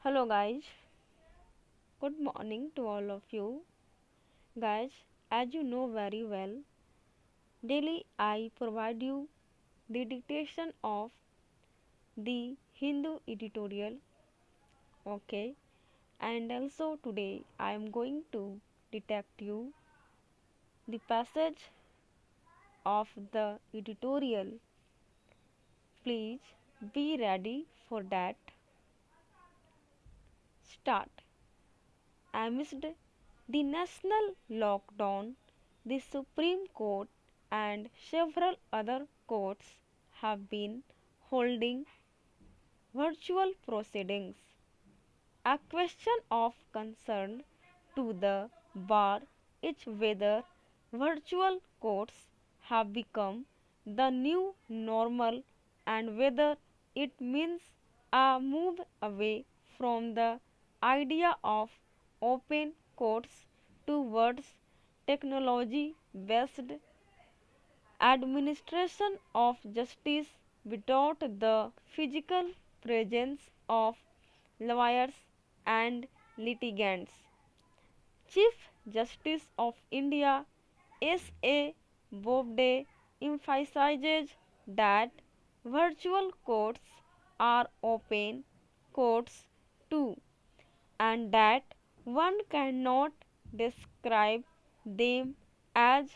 Hello, guys. Good morning to all of you. Guys, as you know very well, daily I provide you the dictation of the Hindu editorial. Okay, and also today I am going to detect you the passage of the editorial. Please be ready for that. Start. Amidst the national lockdown, the Supreme Court and several other courts have been holding virtual proceedings. A question of concern to the bar is whether virtual courts have become the new normal and whether it means a move away from the idea of open courts towards technology based administration of justice without the physical presence of lawyers and litigants. Chief Justice of India S.A. Bobde emphasizes that virtual courts are open courts too, and that one cannot describe them as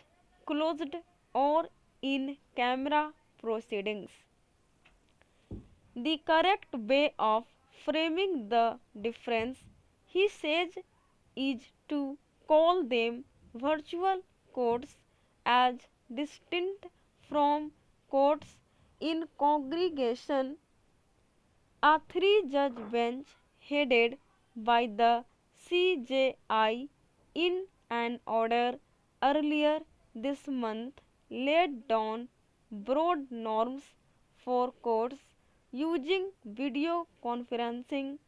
closed or in camera proceedings. The correct way of framing the difference, he says, is to call them virtual courts as distinct from courts in congregation. A three-judge bench headed by the CJI in an order earlier this month laid down broad norms for courts using video conferencing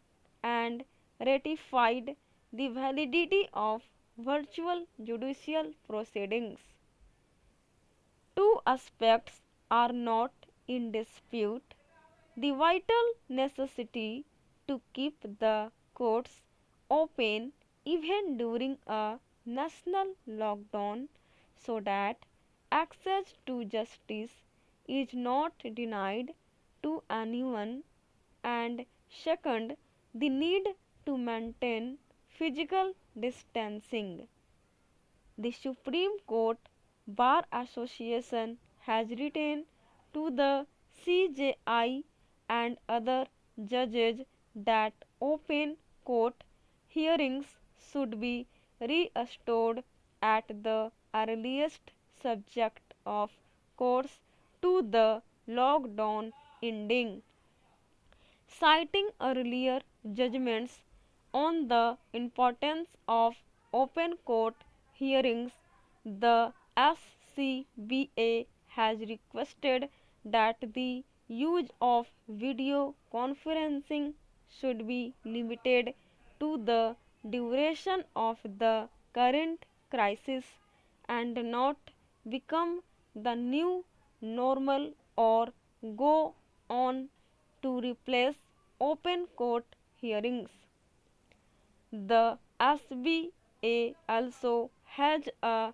and ratified the validity of virtual judicial proceedings. Two aspects are not in dispute: the vital necessity to keep the courts open even during a national lockdown so that access to justice is not denied to anyone, and second, the need to maintain physical distancing. The Supreme Court Bar Association has written to the CJI and other judges that open court hearings should be restored at the earliest, subject of course to the lockdown ending. Citing earlier judgments on the importance of open court hearings, the SCBA has requested that the use of video conferencing should be limited to the duration of the current crisis and not become the new normal or go on to replace open court hearings. The SBA also has a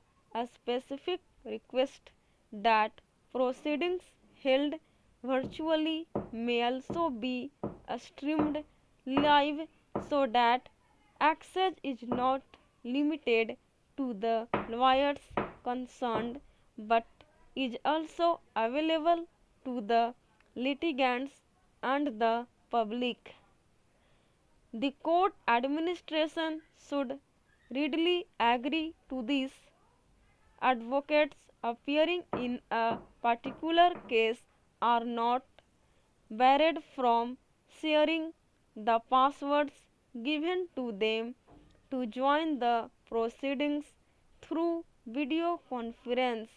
specific request that proceedings held virtually may also be streamed live so that access is not limited to the lawyers concerned but is also available to the litigants and the public. The court administration should readily agree to this. Advocates appearing in a particular case are not barred from sharing the passwords given to them to join the proceedings through video conference.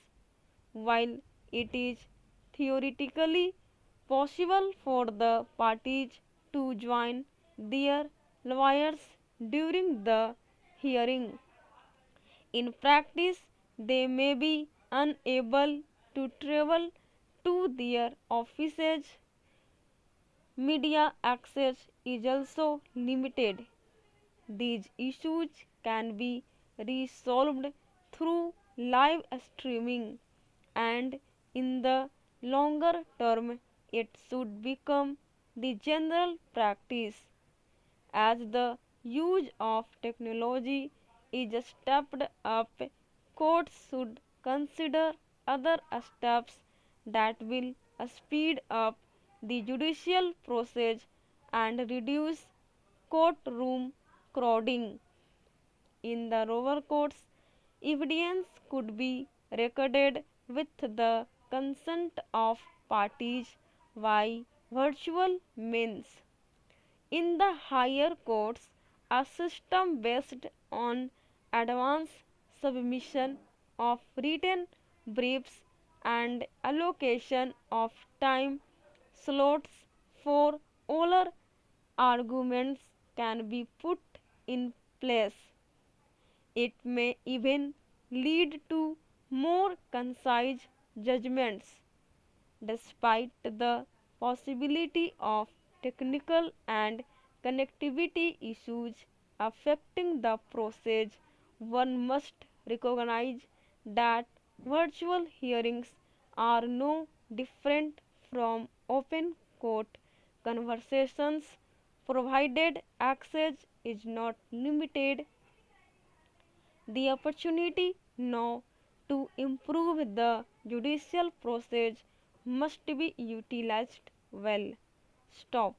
While it is theoretically possible for the parties to join their lawyers during the hearing, in practice they may be unable to travel to their offices Media access is also limited. These issues can be resolved through live streaming, and in the longer term, it should become the general practice. As the use of technology is stepped up, courts should consider other steps that will speed up the judicial process and reduce courtroom crowding. In the lower courts, evidence could be recorded with the consent of parties by virtual means. In the higher courts, a system based on advance submission of written briefs and allocation of time slots for oral arguments can be put in place. It may even lead to more concise judgments. Despite the possibility of technical and connectivity issues affecting the process, one must recognize that virtual hearings are no different from open court conversations, provided access is not limited. The opportunity now to improve the judicial process must be utilized well. Stop.